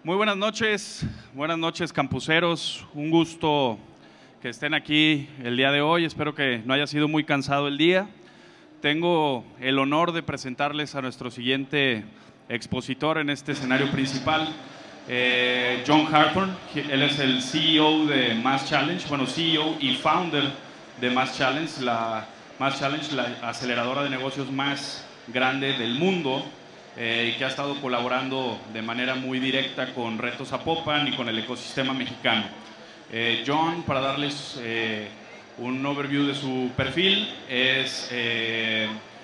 Muy buenas noches campuseros, un gusto que estén aquí el día de hoy, espero que no haya sido muy cansado el día. Tengo el honor de presentarles a nuestro siguiente expositor en este escenario principal, John Harthorne. Él es el CEO de Mass Challenge, bueno, CEO y founder de Mass Challenge, la aceleradora de negocios más grande del mundo, y que ha estado colaborando de manera muy directa con Retos Zapopan y con el ecosistema mexicano. John, para darles un overview de su perfil, es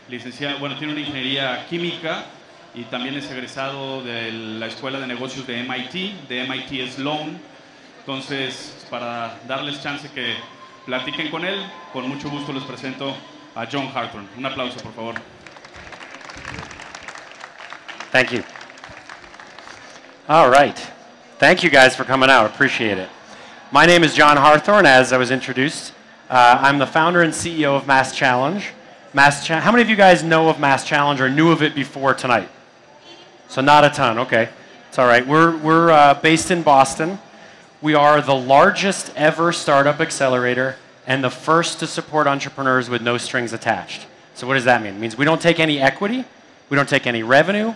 licenciado, bueno, tiene una ingeniería química y también es egresado de la Escuela de Negocios de MIT Sloan. Entonces, para darles chance que platiquen con él, con mucho gusto les presento a John Harthorne. Un aplauso, por favor. Thank you. All right. Thank you guys for coming out. Appreciate it. My name is John Harthorne, as I was introduced. I'm the founder and CEO of Mass Challenge. How many of you guys know of Mass Challenge or knew of it before tonight? So not a ton. Okay. It's all right. We're based in Boston. We are the largest ever startup accelerator and the first to support entrepreneurs with no strings attached. So what does that mean? It means we don't take any equity. We don't take any revenue.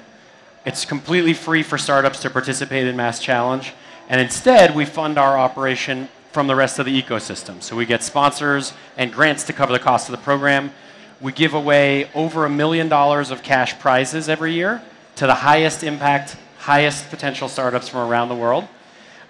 It's completely free for startups to participate in Mass Challenge. And instead, we fund our operation from the rest of the ecosystem. So we get sponsors and grants to cover the cost of the program. We give away over $1 million of cash prizes every year to the highest impact, highest potential startups from around the world.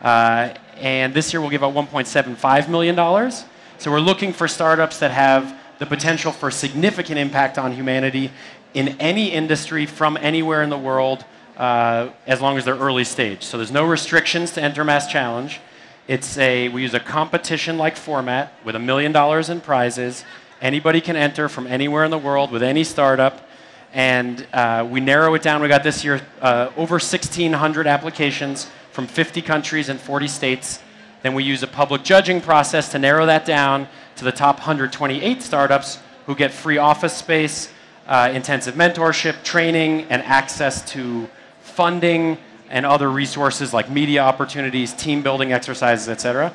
And this year, we'll give out $1.75 million. So we're looking for startups that have the potential for significant impact on humanity in any industry from anywhere in the world, as long as they're early stage. So there's no restrictions to enter Mass Challenge. We use a competition-like format with $1 million in prizes. Anybody can enter from anywhere in the world with any startup. And we narrow it down. We got this year over 1,600 applications from 50 countries and 40 states. Then we use a public judging process to narrow that down to the top 128 startups who get free office space, intensive mentorship, training, and access to funding and other resources like media opportunities, team building exercises, etc.,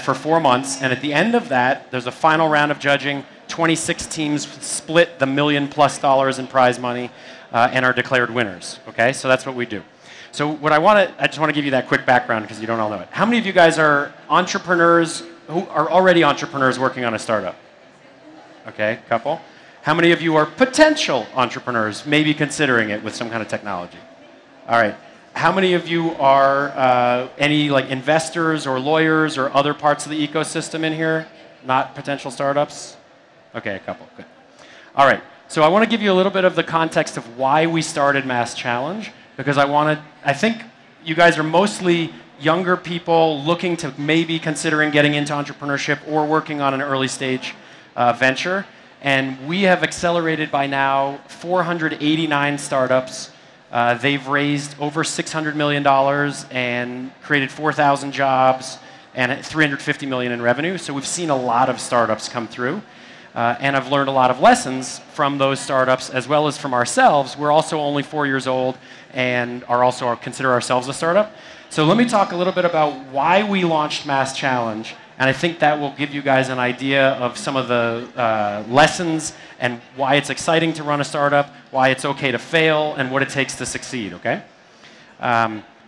for 4 months. And at the end of that, there's a final round of judging. 26 teams split the $1 million+ in prize money and are declared winners. Okay, so that's what we do. So what I just want to give you that quick background because you don't all know it. How many of you guys are entrepreneurs who are already entrepreneurs working on a startup? Okay, a couple. How many of you are potential entrepreneurs, maybe considering it with some kind of technology? All right. How many of you are any like investors or lawyers or other parts of the ecosystem in here? Not potential startups? Okay, a couple. Good. All right. So I want to give you a little bit of the context of why we started Mass Challenge, because I think you guys are mostly younger people looking to maybe considering getting into entrepreneurship or working on an early stage venture. And we have accelerated by now 489 startups. They've raised over $600 million and created 4,000 jobs and $350 million in revenue. So we've seen a lot of startups come through. And I've learned a lot of lessons from those startups as well as from ourselves. We're also only 4 years old and consider ourselves a startup. So let me talk a little bit about why we launched Mass Challenge. And I think that will give you guys an idea of some of the lessons and why it's exciting to run a startup, why it's okay to fail, and what it takes to succeed, okay?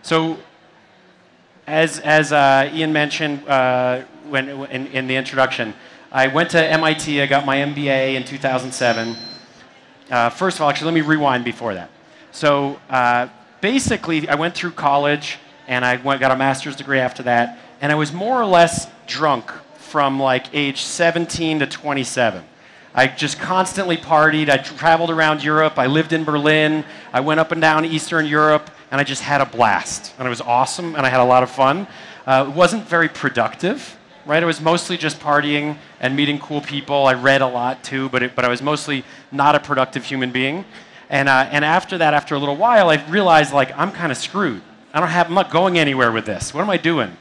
So as Ian mentioned in the introduction, I went to MIT, I got my MBA in 2007. First of all, actually, let me rewind before that. So basically, I went through college, and I got a master's degree after that, and I was more or less drunk from like age 17 to 27. I just constantly partied. I traveled around Europe. I lived in Berlin. I went up and down Eastern Europe, and I just had a blast. And it was awesome, and I had a lot of fun. It wasn't very productive, right? It was mostly just partying and meeting cool people. I read a lot too, but I was mostly not a productive human being. And after that, after a little while, I realized like I'm kind of screwed. I'm not going anywhere with this. What am I doing?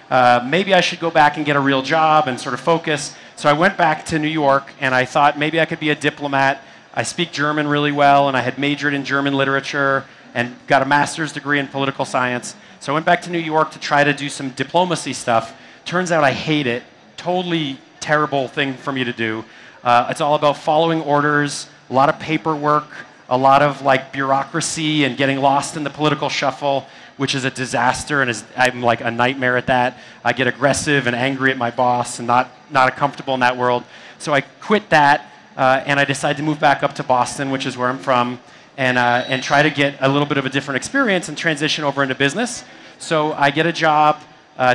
Maybe I should go back and get a real job and sort of focus. So I went back to New York, and I thought maybe I could be a diplomat. I speak German really well, and I had majored in German literature and got a master's degree in political science. So I went back to New York to try to do some diplomacy stuff. Turns out I hate it. Totally terrible thing for me to do. It's all about following orders, a lot of paperwork, a lot of like bureaucracy and getting lost in the political shuffle, which is a disaster, and I'm like a nightmare at that. I get aggressive and angry at my boss and not comfortable in that world. So I quit that, and I decided to move back up to Boston, which is where I'm from, and try to get a little bit of a different experience and transition over into business. So I get a job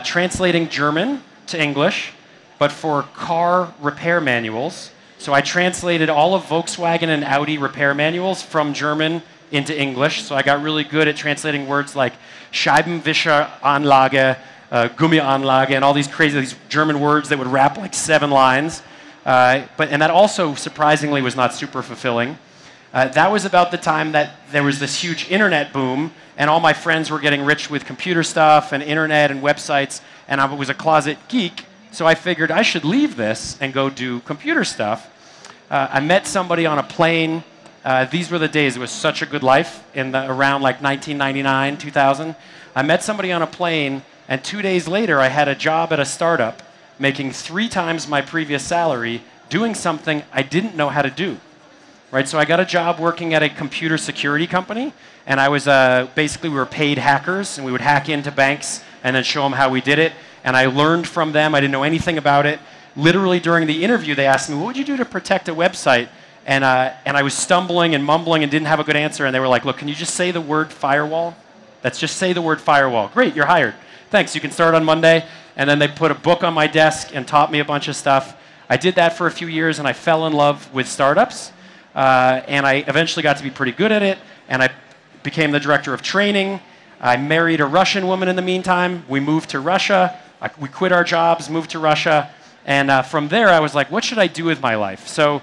translating German to English, but for car repair manuals. So I translated all of Volkswagen and Audi repair manuals from German into English. So I got really good at translating words like Scheibenwischeranlage, Gummianlage, and all these German words that would wrap like 7 lines. And that also surprisingly was not super fulfilling. That was about the time that there was this huge internet boom, and all my friends were getting rich with computer stuff and internet and websites, and I was a closet geek. So I figured I should leave this and go do computer stuff. I met somebody on a plane. These were the days. It was such a good life around like 1999, 2000. I met somebody on a plane, and 2 days later, I had a job at a startup making 3 times my previous salary doing something I didn't know how to do. Right? So I got a job working at a computer security company, and I was basically, we were paid hackers, and we would hack into banks and then show them how we did it. And I learned from them. I didn't know anything about it. Literally during the interview, they asked me, what would you do to protect a website? And I was stumbling and mumbling and didn't have a good answer. And they were like, look, can you just say the word firewall? Let's just say the word firewall. Great, you're hired. Thanks, you can start on Monday. And then they put a book on my desk and taught me a bunch of stuff. I did that for a few years, and I fell in love with startups. And I eventually got to be pretty good at it. And I became the director of training. I married a Russian woman in the meantime. We moved to Russia. We quit our jobs, moved to Russia. And from there, I was like, what should I do with my life? So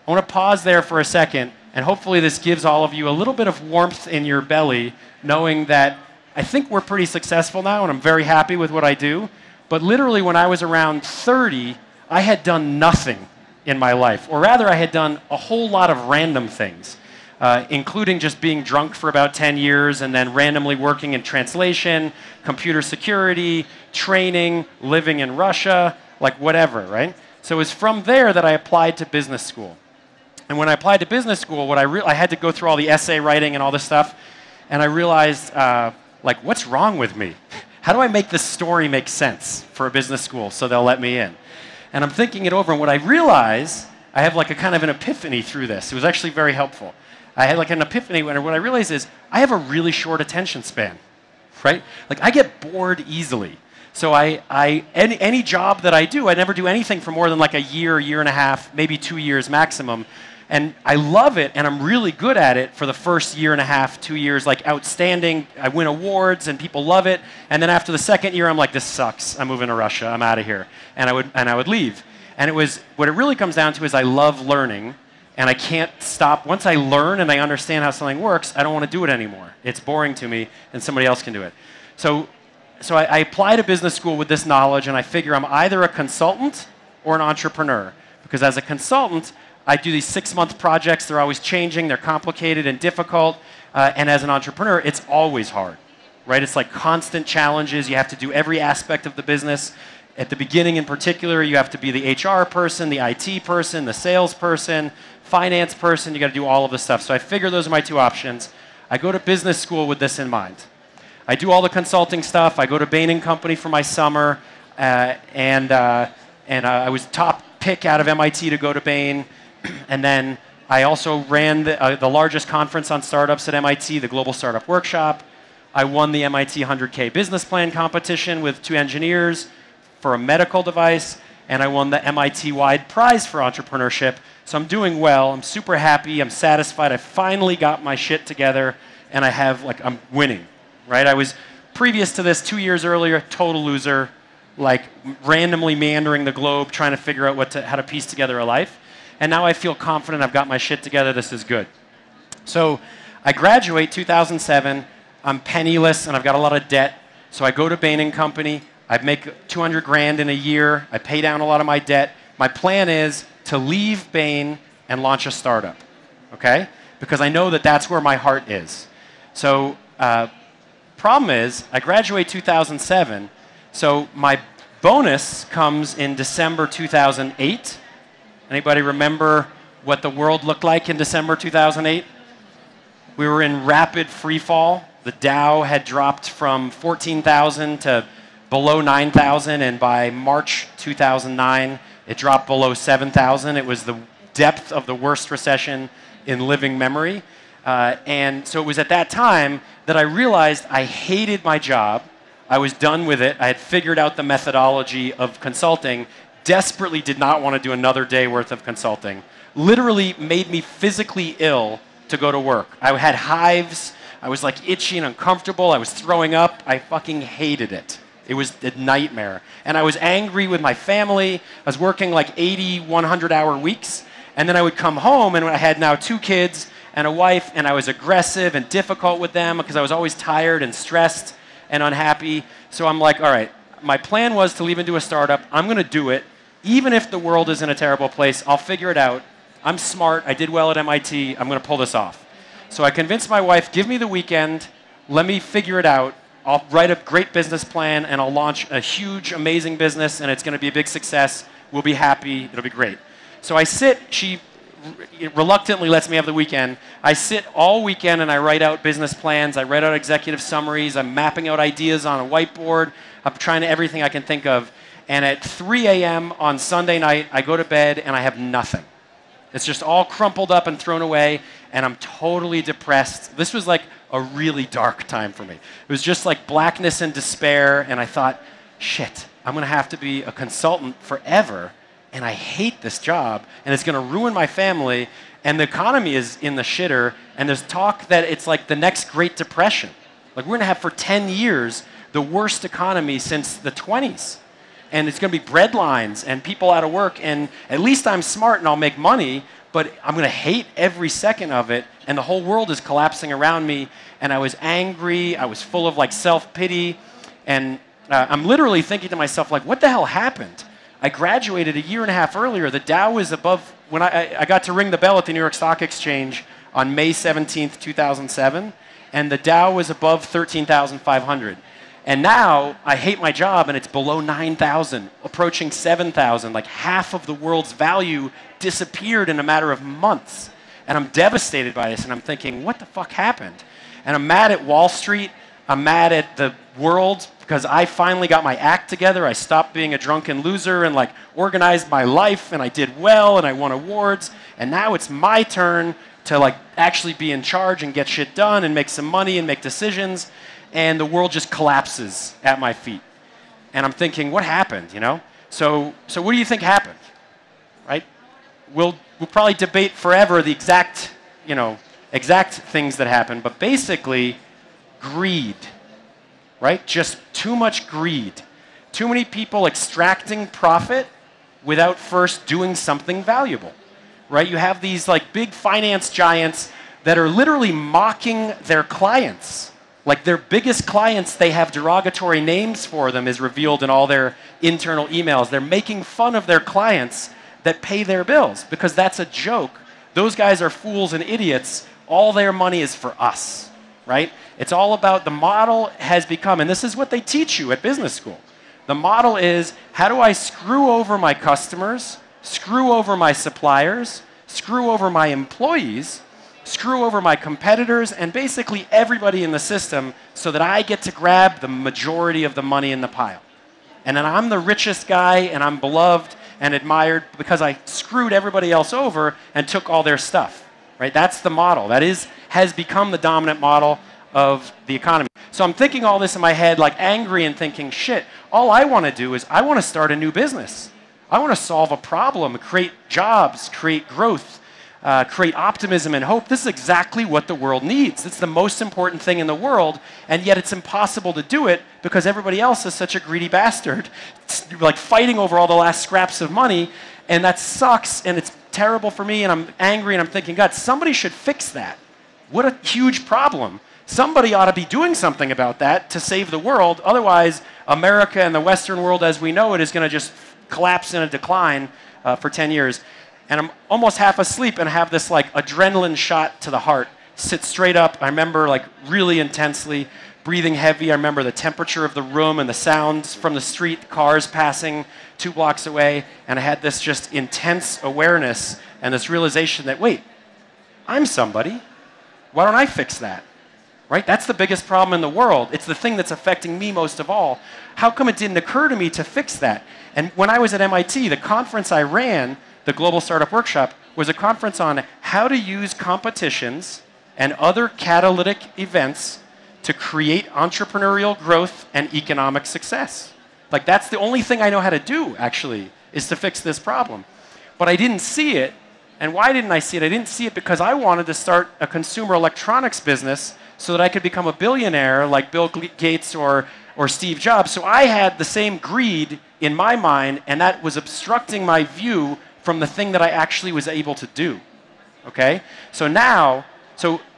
I want to pause there for a second, and hopefully this gives all of you a little bit of warmth in your belly, knowing that I think we're pretty successful now, and I'm very happy with what I do. But literally, when I was around 30, I had done nothing in my life. Or rather, I had done a whole lot of random things, including just being drunk for about 10 years and then randomly working in translation, computer security, training, living in Russia, like whatever, right? So it was from there that I applied to business school. And when I applied to business school, I had to go through all the essay writing and all this stuff, and I realized, like, what's wrong with me? How do I make this story make sense for a business school so they'll let me in? And I'm thinking it over, and what I realized, I have like a kind of an epiphany through this. It was actually very helpful. I had like an epiphany when what I realized is I have a really short attention span, right? Like I get bored easily. So any job that I do, I never do anything for more than like a year and a half, maybe 2 years maximum. And I love it, and I'm really good at it for the first year and a half, 2 years, like outstanding. I win awards, and people love it. And then after the second year, I'm like, this sucks. I'm moving to Russia. I'm out of here. And I would leave. And what it really comes down to is I love learning, and I can't stop. Once I learn and I understand how something works, I don't want to do it anymore. It's boring to me, and somebody else can do it. So I apply to business school with this knowledge, and I figure I'm either a consultant or an entrepreneur. Because as a consultant, I do these 6-month projects. They're always changing. They're complicated and difficult. And as an entrepreneur, it's always hard, right? It's like constant challenges. You have to do every aspect of the business. At the beginning in particular, you have to be the HR person, the IT person, the sales person, finance person. You got to do all of this stuff. So I figure those are my 2 options. I go to business school with this in mind. I do all the consulting stuff. I go to Bain & Company for my summer. And I was top pick out of MIT to go to Bain. And then I also ran the largest conference on startups at MIT, the Global Startup Workshop. I won the MIT 100K business plan competition with 2 engineers for a medical device. And I won the MIT-wide prize for entrepreneurship. So I'm doing well. I'm super happy. I'm satisfied. I finally got my shit together. And I'm winning, right? I was, previous to this, 2 years earlier, total loser, like randomly meandering the globe, trying to figure out how to piece together a life. And now I feel confident I've got my shit together. This is good. So I graduate 2007. I'm penniless, and I've got a lot of debt. So I go to Bain & Company. I make 200 grand in a year. I pay down a lot of my debt. My plan is to leave Bain and launch a startup, okay? Because I know that that's where my heart is. So problem is, I graduate 2007, so my bonus comes in December 2008. Anybody remember what the world looked like in December 2008? We were in rapid free fall. The Dow had dropped from 14,000 to below 9,000, and by March 2009, it dropped below 7,000. It was the depth of the worst recession in living memory. And so it was at that time that I realized I hated my job. I was done with it. I had figured out the methodology of consulting, desperately did not want to do another day worth of consulting. Literally made me physically ill to go to work. I had hives. I was like itchy and uncomfortable. I was throwing up. I fucking hated it. It was a nightmare. And I was angry with my family. I was working like 80, 100-hour weeks. And then I would come home, and I had now 2 kids and a wife, and I was aggressive and difficult with them because I was always tired and stressed and unhappy. So I'm like, all right, my plan was to leave and do a startup. I'm going to do it. Even if the world is in a terrible place, I'll figure it out. I'm smart. I did well at MIT. I'm going to pull this off. So I convinced my wife, give me the weekend. Let me figure it out. I'll write a great business plan, and I'll launch a huge, amazing business, and it's going to be a big success. We'll be happy. It'll be great. So I sit. She reluctantly lets me have the weekend. I sit all weekend, and I write out business plans. I write out executive summaries. I'm mapping out ideas on a whiteboard. I'm trying everything I can think of. And at 3 a.m. on Sunday night, I go to bed, and I have nothing. It's just all crumpled up and thrown away, and I'm totally depressed. This was like a really dark time for me. It was just like blackness and despair, and I thought, shit, I'm going to have to be a consultant forever, and I hate this job, and it's going to ruin my family, and the economy is in the shitter, and there's talk that it's like the next Great Depression. Like we're going to have for 10 years the worst economy since the 20s. And it's going to be bread lines and people out of work, and at least I'm smart and I'll make money, but I'm going to hate every second of it, and the whole world is collapsing around me, and I was angry, I was full of like self-pity, and I'm literally thinking to myself, like, what the hell happened? I graduated a year and a half earlier. The Dow was above, when I got to ring the bell at the New York Stock Exchange on May 17th, 2007, and the Dow was above 13,500. And now I hate my job, and it's below 9,000, approaching 7,000. Like half of the world's value disappeared in a matter of months. And I'm devastated by this, and I'm thinking, what the fuck happened? And I'm mad at Wall Street. I'm mad at the world because I finally got my act together. I stopped being a drunken loser and like organized my life, and I did well, and I won awards. And now it's my turn to like actually be in charge and get shit done and make some money and make decisions. And the world just collapses at my feet. And I'm thinking, what happened, you know? So what do you think happened, right? We'll probably debate forever the exact things that happened, but basically, greed, right? Just too much greed. Too many people extracting profit without first doing something valuable, right? You have these like big finance giants that are literally mocking their clients. Like their biggest clients, they have derogatory names for them, is revealed in all their internal emails. They're making fun of their clients that pay their bills because that's a joke. Those guys are fools and idiots. All their money is for us, right? It's all about the model has become, and this is what they teach you at business school. The model is, how do I screw over my customers, screw over my suppliers, screw over my employees, screw over my competitors, and basically everybody in the system so that I get to grab the majority of the money in the pile. And then I'm the richest guy, and I'm beloved and admired because I screwed everybody else over and took all their stuff, right? That's the model. That has become the dominant model of the economy. So I'm thinking all this in my head, like angry and thinking, shit, all I want to do is I want to start a new business. I want to solve a problem, create jobs, create growth, create optimism and hope. This is exactly what the world needs. It's the most important thing in the world, and yet it's impossible to do it because everybody else is such a greedy bastard, like fighting over all the last scraps of money, and that sucks, and it's terrible for me, and I'm angry, and I'm thinking, God, somebody should fix that. What a huge problem. Somebody ought to be doing something about that to save the world. Otherwise, America and the Western world as we know it is going to just collapse in a decline for 10 years. And I'm almost half asleep and have this like adrenaline shot to the heart. Sit straight up. I remember like really intensely breathing heavy. I remember the temperature of the room and the sounds from the street, cars passing 2 blocks away. And I had this just intense awareness and this realization that, wait, I'm somebody. Why don't I fix that? Right? That's the biggest problem in the world. It's the thing that's affecting me most of all. How come it didn't occur to me to fix that? And when I was at MIT, the conference I ran, the Global Startup Workshop, was a conference on how to use competitions and other catalytic events to create entrepreneurial growth and economic success. Like, that's the only thing I know how to do, actually, is to fix this problem. But I didn't see it. And why didn't I see it? I didn't see it because I wanted to start a consumer electronics business so that I could become a billionaire like Bill Gates or Steve Jobs. So I had the same greed in my mind, and that was obstructing my view from the thing that I actually was able to do. Okay? So now,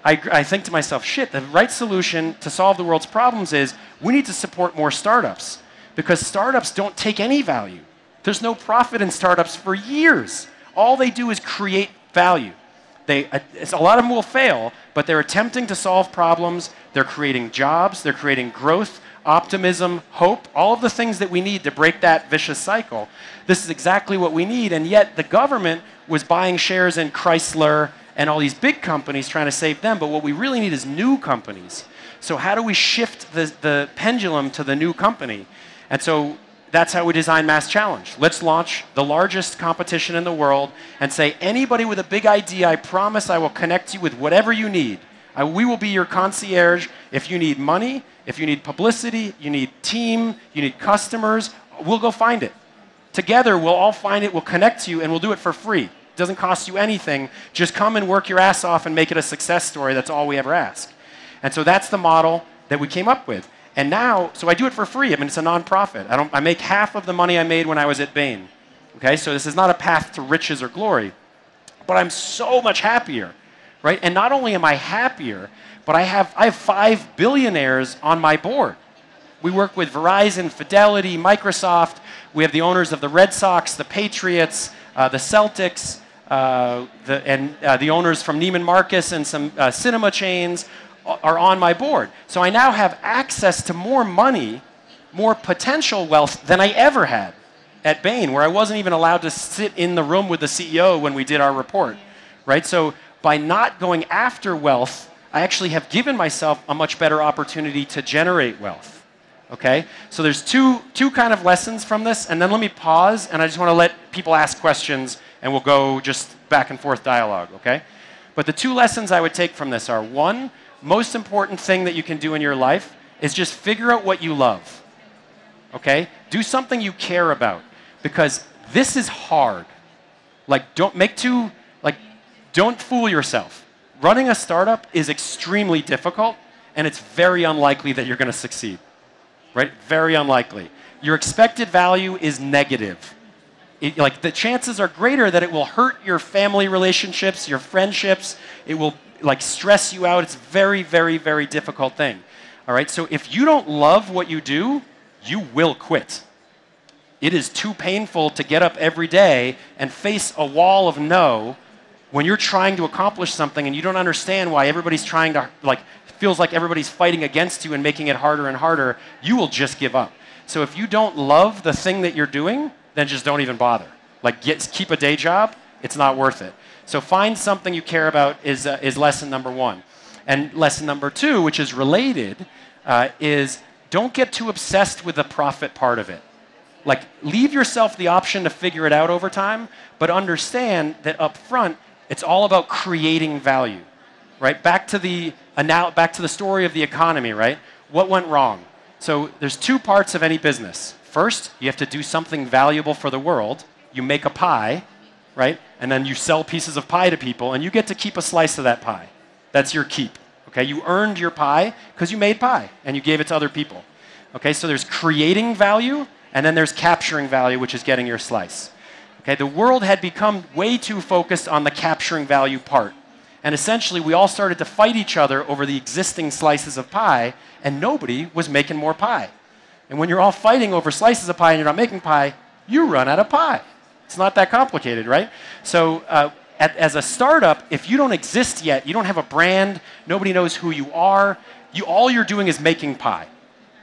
I think to myself, shit, the right solution to solve the world's problems is we need to support more startups, because startups don't take any value. There's no profit in startups for years. All they do is create value. A lot of them will fail, but they're attempting to solve problems. They're creating jobs. They're creating growth, optimism, hope, all of the things that we need to break that vicious cycle. This is exactly what we need, and yet the government was buying shares in Chrysler and all these big companies trying to save them, but what we really need is new companies. So how do we shift the pendulum to the new company? And so that's how we design Mass Challenge. Let's launch the largest competition in the world and say, anybody with a big idea, I promise I will connect you with whatever you need. We will be your concierge. If you need money, if you need publicity, you need team, you need customers, we'll go find it. Together, we'll all find it, we'll connect you, and we'll do it for free. It doesn't cost you anything. Just come and work your ass off and make it a success story. That's all we ever ask. And so that's the model that we came up with. And now, so I do it for free. I mean, it's a nonprofit. I make half of the money I made when I was at Bain. Okay, so this is not a path to riches or glory, but I'm so much happier, right? And not only am I happier, but I have 5 billionaires on my board. We work with Verizon, Fidelity, Microsoft. We have the owners of the Red Sox, the Patriots, the Celtics, the owners from Neiman Marcus and some cinema chains are on my board. So I now have access to more money, more potential wealth than I ever had at Bain, where I wasn't even allowed to sit in the room with the CEO when we did our report, right? So by not going after wealth, I actually have given myself a much better opportunity to generate wealth, okay? So there's two kind of lessons from this, and then let me pause, and I just want to let people ask questions, and we'll go just back and forth dialogue, okay? But the 2 lessons I would take from this are, 1, most important thing that you can do in your life is just figure out what you love, okay? Do something you care about, because this is hard. Like, don't fool yourself. Running a startup is extremely difficult, and it's very unlikely that you're going to succeed, right? Very unlikely. Your expected value is negative. Like, the chances are greater that it will hurt your family relationships, your friendships. It will like stress you out. It's a very, very, very difficult thing. All right, so if you don't love what you do, you will quit. It is too painful to get up every day and face a wall of no when you're trying to accomplish something and you don't understand why everybody's trying to, like, feels like everybody's fighting against you and making it harder and harder. You will just give up. So if you don't love the thing that you're doing, then just don't even bother. Like, keep a day job. It's not worth it. So find something you care about is lesson number 1. And lesson number 2, which is related, is don't get too obsessed with the profit part of it. Like, leave yourself the option to figure it out over time, but understand that up front, it's all about creating value, right? Back to the story of the economy, right? What went wrong? So there's 2 parts of any business. First, you have to do something valuable for the world. You make a pie, right? And then you sell pieces of pie to people, and you get to keep a slice of that pie. That's your keep, okay? You earned your pie because you made pie, and you gave it to other people, okay? So there's creating value, and then there's capturing value, which is getting your slice, okay? The world had become way too focused on the capturing value part, and essentially we all started to fight each other over the existing slices of pie, and nobody was making more pie. And when you're all fighting over slices of pie and you're not making pie, you run out of pie. It's not that complicated, right? So as a startup, if you don't exist yet, you don't have a brand, nobody knows who you are, all you're doing is making pie.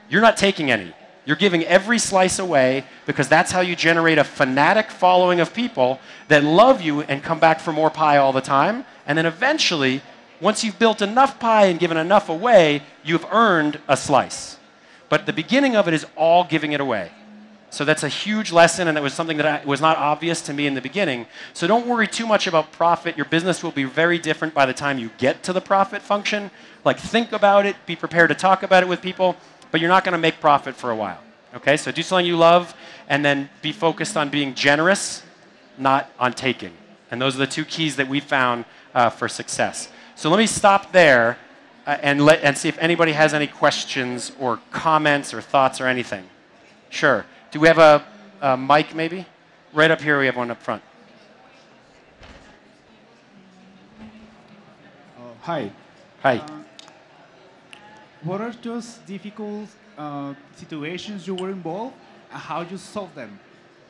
You're not taking any. You're giving every slice away because that's how you generate a fanatic following of people that love you and come back for more pie all the time. And then eventually, once you've built enough pie and given enough away, you've earned a slice. But the beginning of it is all giving it away. So that's a huge lesson, and that was something that was not obvious to me in the beginning. So don't worry too much about profit. Your business will be very different by the time you get to the profit function. Like, think about it, be prepared to talk about it with people, but you're not going to make profit for a while. Okay, so do something you love, and then be focused on being generous, not on taking. And those are the two keys that we found for success. So let me stop there and see if anybody has any questions or comments or thoughts or anything. Sure. Do we have a mic, maybe? Right up here, we have one up front. Hi. Hi. What are those difficult situations you were involved, and how you solve them?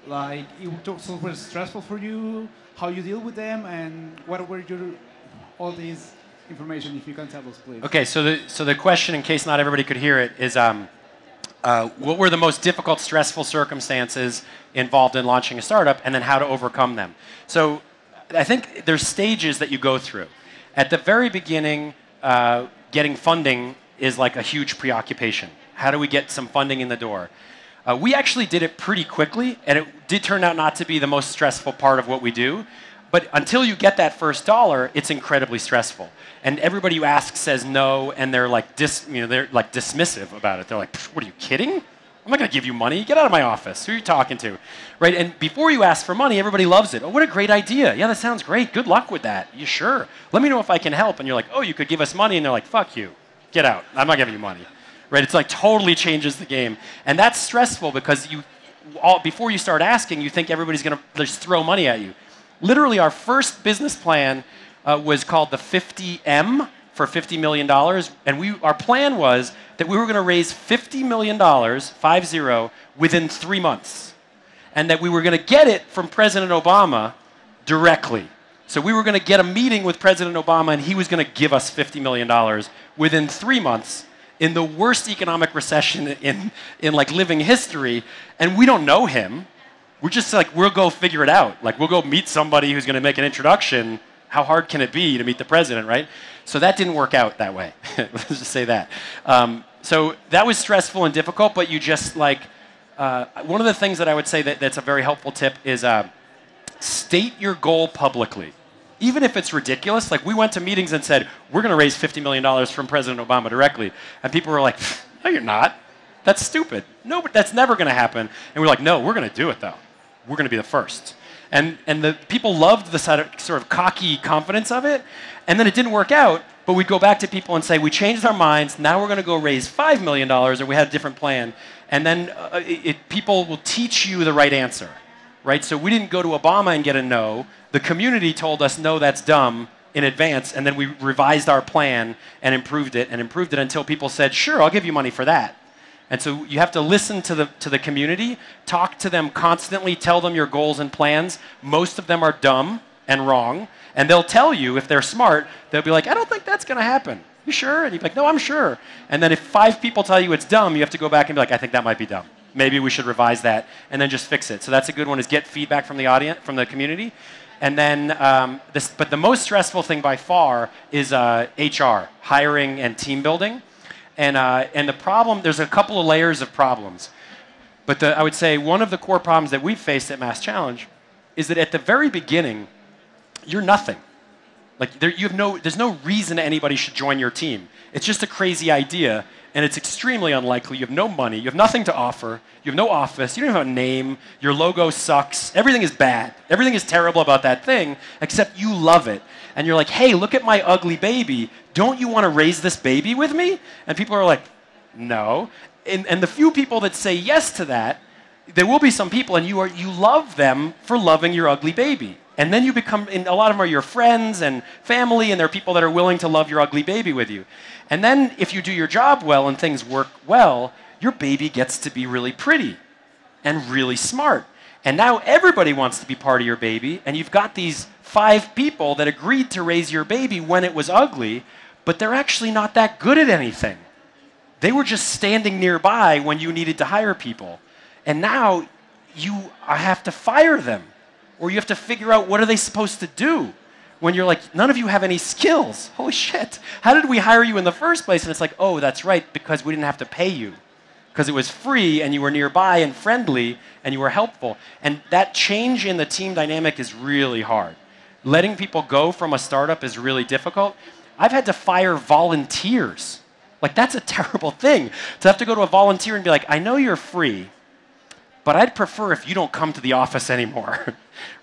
Like, it was super stressful for you, how you deal with them, and what were your, all these information, if you can tell us, please. Okay, so the question, in case not everybody could hear it, is what were the most difficult, stressful circumstances involved in launching a startup, and then how to overcome them? So I think there's stages that you go through. At the very beginning, getting funding is like a huge preoccupation. How do we get some funding in the door? We actually did it pretty quickly, and it did turn out not to be the most stressful part of what we do. But until you get that first dollar, it's incredibly stressful. And everybody you ask says no, and they're like, they're like dismissive about it. They're like, what are you kidding? I'm not going to give you money. Get out of my office. Who are you talking to? Right? And before you ask for money, everybody loves it. Oh, what a great idea. Yeah, that sounds great. Good luck with that. You sure? Let me know if I can help. And you're like, oh, you could give us money. And they're like, fuck you. Get out. I'm not giving you money. Right? It's like totally changes the game. And that's stressful because before you start asking, you think everybody's going to just throw money at you. Literally, our first business plan was called the 50M for $50 million. And our plan was that we were going to raise $50 million, 50, within 3 months. And that we were going to get it from President Obama directly. So we were going to get a meeting with President Obama, and he was going to give us $50 million within 3 months in the worst economic recession in like living history. And we don't know him. We're just like, we'll go figure it out. Like, we'll go meet somebody who's going to make an introduction. How hard can it be to meet the president, right? So that didn't work out that way. Let's just say that. So that was stressful and difficult, but you just like, one of the things that I would say that's a very helpful tip is state your goal publicly. Even if it's ridiculous, like we went to meetings and said, we're going to raise $50 million from President Obama directly. And people were like, no, you're not. That's stupid. No, but that's never going to happen. And we're like, no, we're going to do it, though. We're going to be the first. And the people loved the sort of cocky confidence of it. And then it didn't work out, but we'd go back to people and say, we changed our minds. Now we're going to go raise $5 million, or we had a different plan. And then people will teach you the right answer. Right? So we didn't go to Obama and get a no. The community told us, no, that's dumb, in advance, and then we revised our plan and improved it until people said, sure, I'll give you money for that. And so you have to listen to the community, talk to them constantly, tell them your goals and plans. Most of them are dumb and wrong, and they'll tell you, if they're smart, they'll be like, I don't think that's going to happen. You sure? And you'd be like, no, I'm sure. And then if 5 people tell you it's dumb, you have to go back and be like, I think that might be dumb. Maybe we should revise that, and then just fix it. So that's a good one, is get feedback from the audience, from the community. And then, but the most stressful thing by far is HR, hiring and team building. And the problem, there's a couple of layers of problems. But I would say one of the core problems that we've faced at Mass Challenge is that at the very beginning, you're nothing. Like there's no reason anybody should join your team. It's just a crazy idea, and it's extremely unlikely. You have no money, you have nothing to offer, you have no office, you don't have a name, your logo sucks, everything is bad. Everything is terrible about that thing, except you love it. And you're like, hey, look at my ugly baby. Don't you want to raise this baby with me? And people are like, no. And the few people that say yes to that, there will be some people, and you love them for loving your ugly baby. And then you become, and a lot of them are your friends and family, and there are people that are willing to love your ugly baby with you. And then if you do your job well and things work well, your baby gets to be really pretty and really smart. And now everybody wants to be part of your baby, and you've got these 5 people that agreed to raise your baby when it was ugly, but they're actually not that good at anything. They were just standing nearby when you needed to hire people. And now you have to fire them, or you have to figure out what are they supposed to do when you're like, none of you have any skills. Holy shit, how did we hire you in the first place? And it's like, oh, that's right, because we didn't have to pay you, because it was free and you were nearby and friendly and you were helpful. And that change in the team dynamic is really hard. Letting people go from a startup is really difficult. I've had to fire volunteers. Like, that's a terrible thing, to have to go to a volunteer and be like, I know you're free, but I'd prefer if you don't come to the office anymore,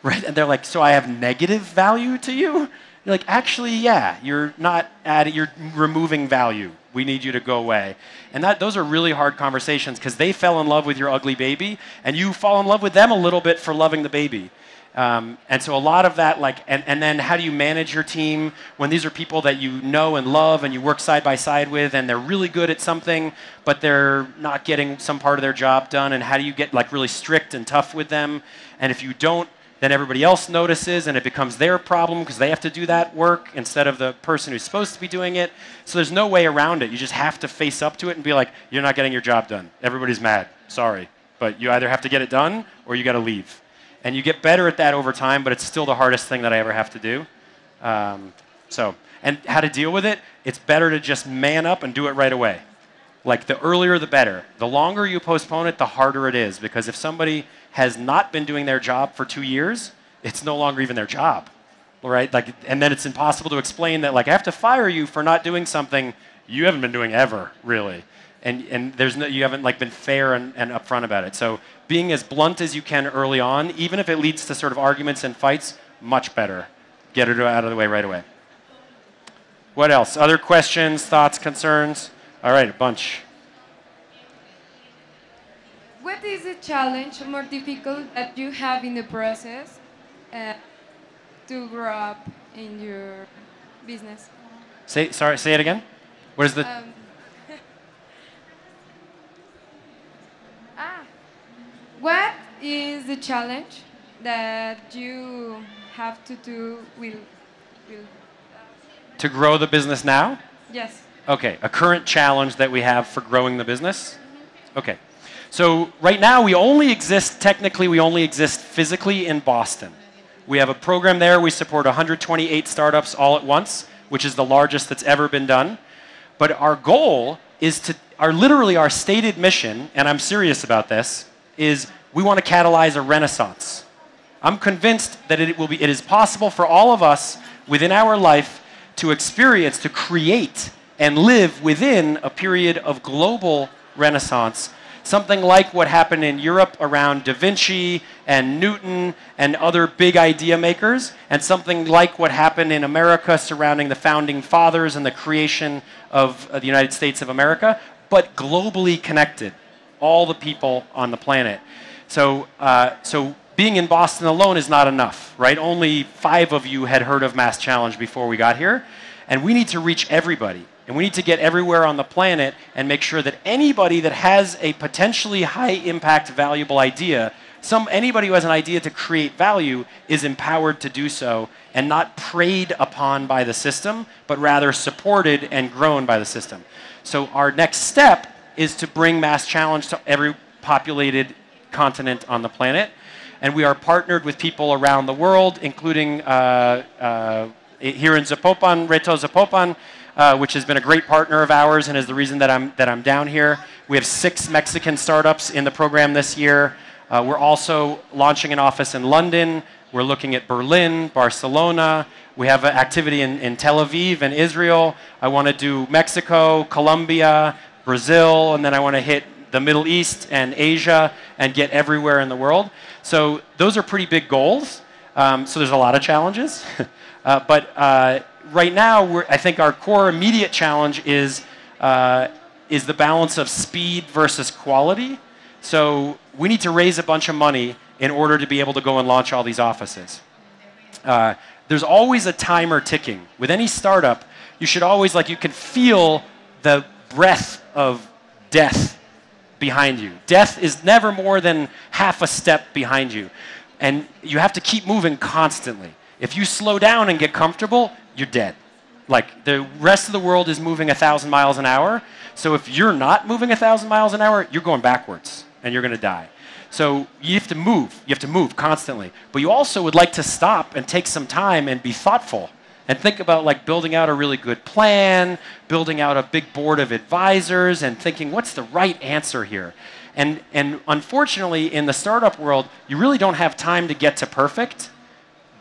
right? And they're like, so I have negative value to you? You're like, actually, yeah, you're not adding, you're removing value. We need you to go away. And those are really hard conversations, because they fell in love with your ugly baby, and you fall in love with them a little bit for loving the baby. And so a lot of that, like, and then how do you manage your team when these are people that you know and love and you work side by side with, and they're really good at something, but they're not getting some part of their job done, and how do you get like really strict and tough with them? And if you don't, then everybody else notices, and it becomes their problem because they have to do that work instead of the person who's supposed to be doing it. So there's no way around it. You just have to face up to it and be like, you're not getting your job done. Everybody's mad. Sorry. But you either have to get it done or you got to leave. And you get better at that over time, but it's still the hardest thing that I ever have to do. And how to deal with it, it's better to just man up and do it right away. Like, the earlier the better. The longer you postpone it, the harder it is. Because if somebody has not been doing their job for 2 years, it's no longer even their job, right? Like, and then it's impossible to explain that, like, I have to fire you for not doing something you haven't been doing ever, really. And there's no, you haven't like been fair and upfront about it. So being as blunt as you can early on, even if it leads to sort of arguments and fights, much better. Get it out of the way right away. What else? Other questions, thoughts, concerns? All right, a bunch. What is the challenge more difficult that you have in the process to grow up in your business? Say it again. What is the... What is the challenge that you have to do with to grow the business now? Yes. Okay, a current challenge that we have for growing the business? Okay. So right now we only exist, technically we only exist physically in Boston. We have a program there, we support 128 startups all at once, which is the largest that's ever been done. But our goal is to, literally our stated mission, and I'm serious about this, is we want to catalyze a renaissance. I'm convinced that it is possible for all of us within our life to experience, to create, and live within a period of global renaissance. Something like what happened in Europe around Da Vinci and Newton and other big idea makers, and something like what happened in America surrounding the founding fathers and the creation of the United States of America, but globally connected. All the people on the planet. So being in Boston alone is not enough, right? Only 5 of you had heard of Mass Challenge before we got here. And we need to reach everybody. And we need to get everywhere on the planet and make sure that anybody that has a potentially high impact, valuable idea, anybody who has an idea to create value is empowered to do so and not preyed upon by the system, but rather supported and grown by the system. So our next step is to bring Mass Challenge to every populated continent on the planet. And we are partnered with people around the world, including here in Zapopan, Reto Zapopan, which has been a great partner of ours and is the reason that I'm down here. We have 6 Mexican startups in the program this year. We're also launching an office in London. We're looking at Berlin, Barcelona. We have an activity in Tel Aviv and Israel. I want to do Mexico, Colombia, Brazil, and then I want to hit the Middle East and Asia and get everywhere in the world. So those are pretty big goals. So there's a lot of challenges. But right now, I think our core immediate challenge is the balance of speed versus quality. So we need to raise a bunch of money in order to be able to go and launch all these offices. There's always a timer ticking. With any startup, you should always, you can feel the breath of death behind you. Death is never more than half a step behind you. And you have to keep moving constantly. If you slow down and get comfortable, you're dead. Like the rest of the world is moving 1,000 miles an hour. So if you're not moving 1,000 miles an hour, you're going backwards and you're going to die. So you have to move. You have to move constantly. But you also would like to stop and take some time and be thoughtful and think about like building out a really good plan, building out a big board of advisors and thinking, what's the right answer here? And unfortunately, in the startup world, you really don't have time to get to perfect.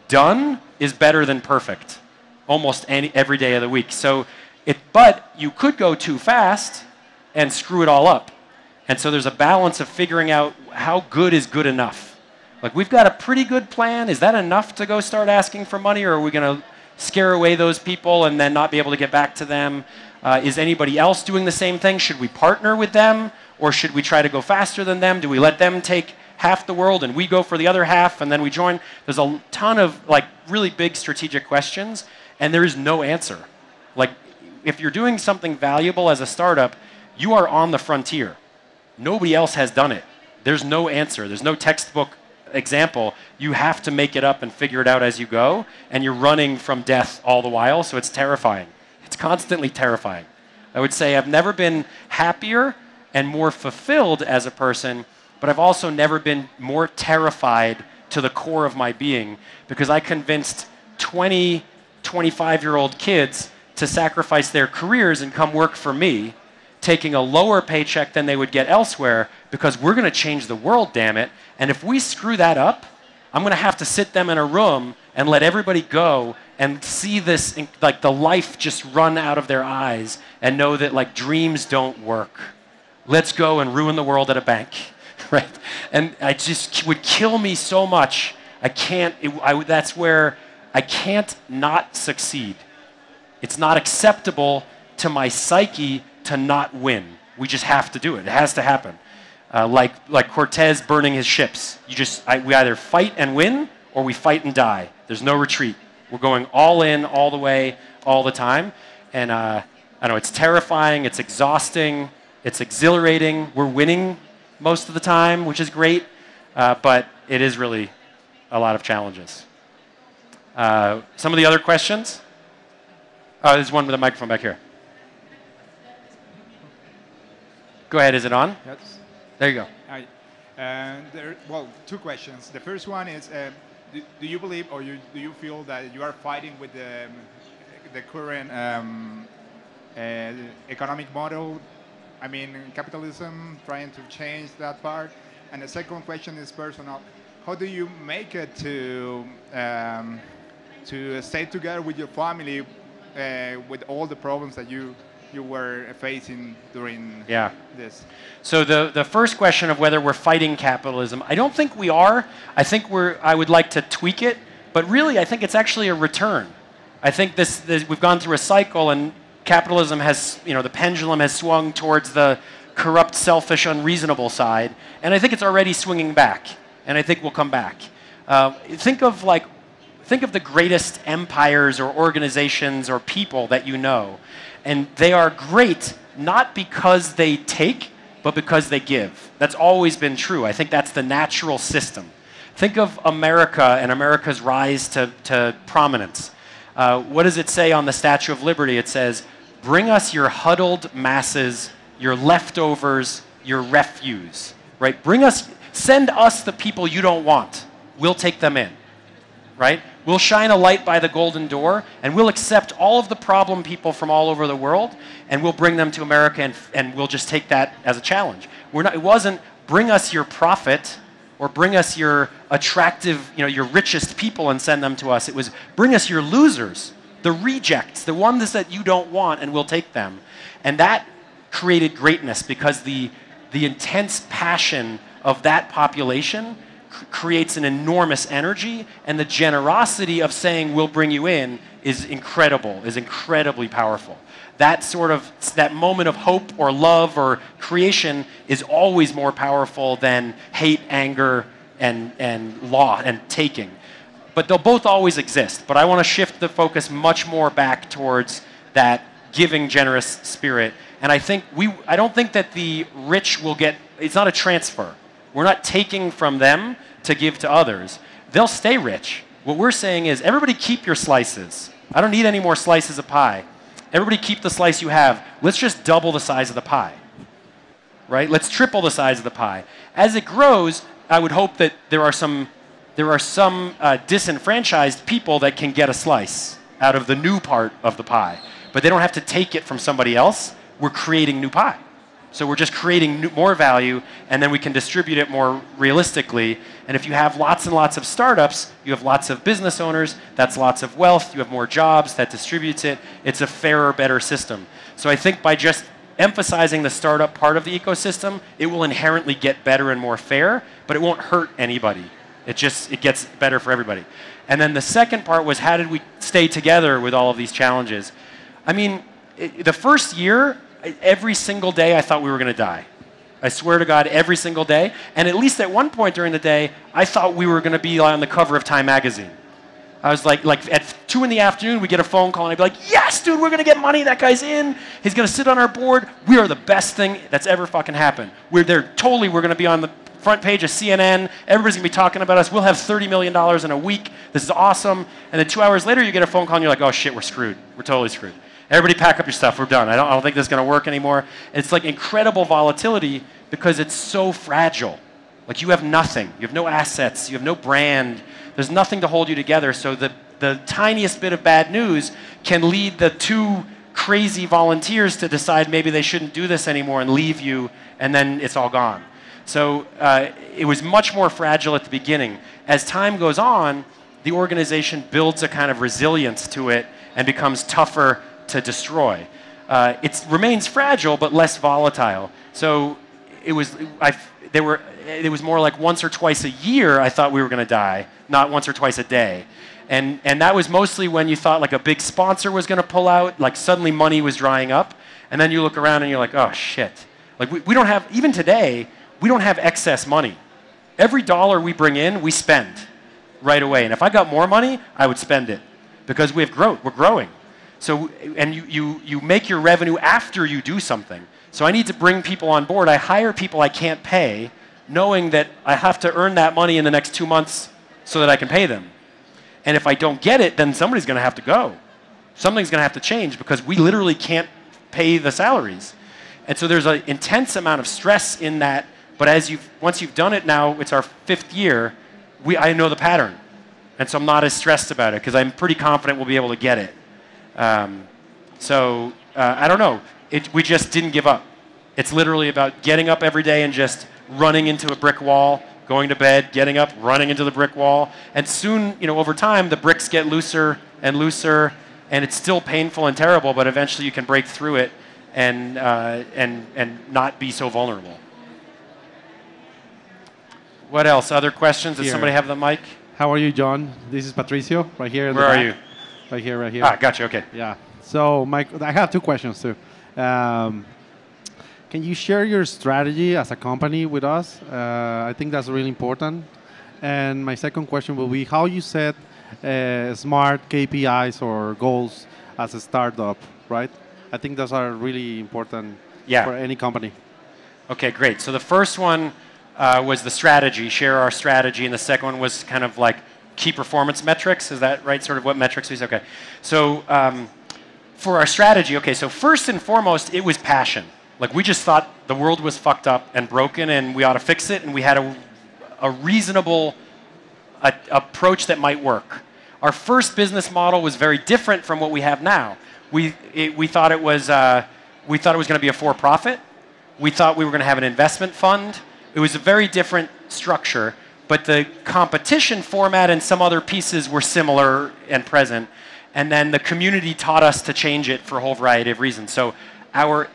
Done is better than perfect almost every day of the week. So but you could go too fast and screw it all up. And so there's a balance of figuring out how good is good enough. Like we've got a pretty good plan. Is that enough to go start asking for money, or are we going to scare away those people and then not be able to get back to them? Is anybody else doing the same thing? Should we partner with them, or should we try to go faster than them? Do we let them take half the world and we go for the other half and then we join? There's a ton of like really big strategic questions, and there is no answer. Like if you're doing something valuable as a startup, you are on the frontier. Nobody else has done it. There's no answer. There's no textbook example. You have to make it up and figure it out as you go, and you're running from death all the while, so it's terrifying. It's constantly terrifying. I would say I've never been happier and more fulfilled as a person, but I've also never been more terrified to the core of my being, because I convinced 20, 25-year-old kids to sacrifice their careers and come work for me, taking a lower paycheck than they would get elsewhere, because we're going to change the world, damn it. And if we screw that up, I'm going to have to sit them in a room and let everybody go and see this, like the life just run out of their eyes and know that like dreams don't work. Let's go and ruin the world at a bank, right? And I just would kill me so much. I can't, that's where I can't not succeed. It's not acceptable to my psyche to not win. We just have to do it. It has to happen. Like Cortez burning his ships. We either fight and win, or we fight and die. There's no retreat. We're going all in, all the way, all the time. And I know it's terrifying, it's exhausting, it's exhilarating. We're winning most of the time, which is great, but it is really a lot of challenges. Some of the other questions? Oh, there's one with a microphone back here. Go ahead, is it on? Yes. There you go. Hi. Well, two questions. The first one is, do you believe, or do you feel that you are fighting with the current economic model? I mean, capitalism, trying to change that part. And the second question is personal. How do you make it to stay together with your family with all the problems that you were facing during this? So the first question of whether we're fighting capitalism, I don't think we are. I think I would like to tweak it, but really I think it's actually a return. I think we've gone through a cycle, and capitalism has, the pendulum has swung towards the corrupt, selfish, unreasonable side, and I think it's already swinging back, and I think we'll come back. Think of the greatest empires or organizations or people that you know. And they are great not because they take, but because they give. That's always been true. I think that's the natural system. Think of America and America's rise to prominence. What does it say on the Statue of Liberty? It says, "Bring us your huddled masses, your leftovers, your refuse." Right? Send us the people you don't want. We'll take them in. Right? We'll shine a light by the golden door, and we'll accept all of the problem people from all over the world, and we'll bring them to America, and we'll just take that as a challenge. It wasn't bring us your profit, or bring us your attractive, your richest people and send them to us. It was bring us your losers, the rejects, the ones that you don't want, and we'll take them. And that created greatness, because the intense passion of that population creates an enormous energy, and the generosity of saying we'll bring you in is incredibly powerful. That moment of hope or love or creation is always more powerful than hate, anger, and law and taking. But they'll both always exist. But I want to shift the focus much more back towards that giving, generous spirit. And I don't think that the rich will get, it's not a transfer. We're not taking from them to give to others. They'll stay rich. What we're saying is, everybody keep your slices. I don't need any more slices of pie. Everybody keep the slice you have. Let's just double the size of the pie, right? Let's triple the size of the pie. As it grows, I would hope that there are some disenfranchised people that can get a slice out of the new part of the pie, but they don't have to take it from somebody else. We're creating new pie. So we're just creating more value, and then we can distribute it more realistically. And if you have lots and lots of startups, you have lots of business owners, that's lots of wealth, you have more jobs, that distributes it. It's a fairer, better system. So I think by just emphasizing the startup part of the ecosystem, it will inherently get better and more fair, but it won't hurt anybody. It gets better for everybody. And then the second part was, how did we stay together with all of these challenges? I mean, the first year, every single day I thought we were going to die. I swear to God, every single day. And at least at one point during the day, I thought we were going to be on the cover of Time magazine. I was like at 2 in the afternoon, we get a phone call, and I'd be like, yes, dude, we're going to get money. That guy's in. He's going to sit on our board. We are the best thing that's ever fucking happened. We're going to be on the front page of CNN. Everybody's going to be talking about us. We'll have $30 million in a week. This is awesome. And then 2 hours later, you get a phone call, and you're like, oh, shit, we're screwed. We're totally screwed. Everybody pack up your stuff. We're done. I don't think this is going to work anymore. It's like incredible volatility because it's so fragile. Like, you have nothing. You have no assets. You have no brand. There's nothing to hold you together. So the tiniest bit of bad news can lead the 2 crazy volunteers to decide maybe they shouldn't do this anymore and leave you, and then it's all gone. So it was much more fragile at the beginning. As time goes on, the organization builds a kind of resilience to it and becomes tougher to destroy. It remains fragile, but less volatile. So it was more like once or twice a year I thought we were going to die, not once or twice a day. And that was mostly when you thought like a big sponsor was going to pull out, like suddenly money was drying up, and then you look around and you're like, oh shit. Like we don't have, even today, we don't have excess money. Every dollar we bring in, we spend right away. And if I got more money, I would spend it because we have growth, we're growing. So, and you make your revenue after you do something. So I need to bring people on board. I hire people I can't pay, knowing that I have to earn that money in the next 2 months so that I can pay them. And if I don't get it, then somebody's going to have to go. Something's going to have to change because we literally can't pay the salaries. And so there's an intense amount of stress in that. But once you've done it now, it's our 5th year, I know the pattern. And so I'm not as stressed about it because I'm pretty confident we'll be able to get it. I don't know. We just didn't give up. It's literally about getting up every day and just running into a brick wall, going to bed, getting up, running into the brick wall. And soon, over time, the bricks get looser and looser, and it's still painful and terrible, but eventually you can break through it and not be so vulnerable. What else? Other questions? Does somebody have the mic? How are you, John? This is Patricio, right here. Where are you? Right here, right here. Ah, gotcha, okay. Yeah. So, I have 2 questions, too. Can you share your strategy as a company with us? I think that's really important. And my second question will be how you set smart KPIs or goals as a startup, right? I think those are really important for any company. Okay, great. So the first one was the strategy, share our strategy, and the second one was kind of like key performance metrics. Is that right? Sort of what metrics we say? Okay. So for our strategy, okay, so first and foremost, it was passion. Like we just thought the world was fucked up and broken and we ought to fix it, and we had a reasonable approach that might work. Our first business model was very different from what we have now. We thought it was going to be a for-profit. We thought we were going to have an investment fund. It was a very different structure, but the competition format and some other pieces were similar and present. And then the community taught us to change it for a whole variety of reasons. So our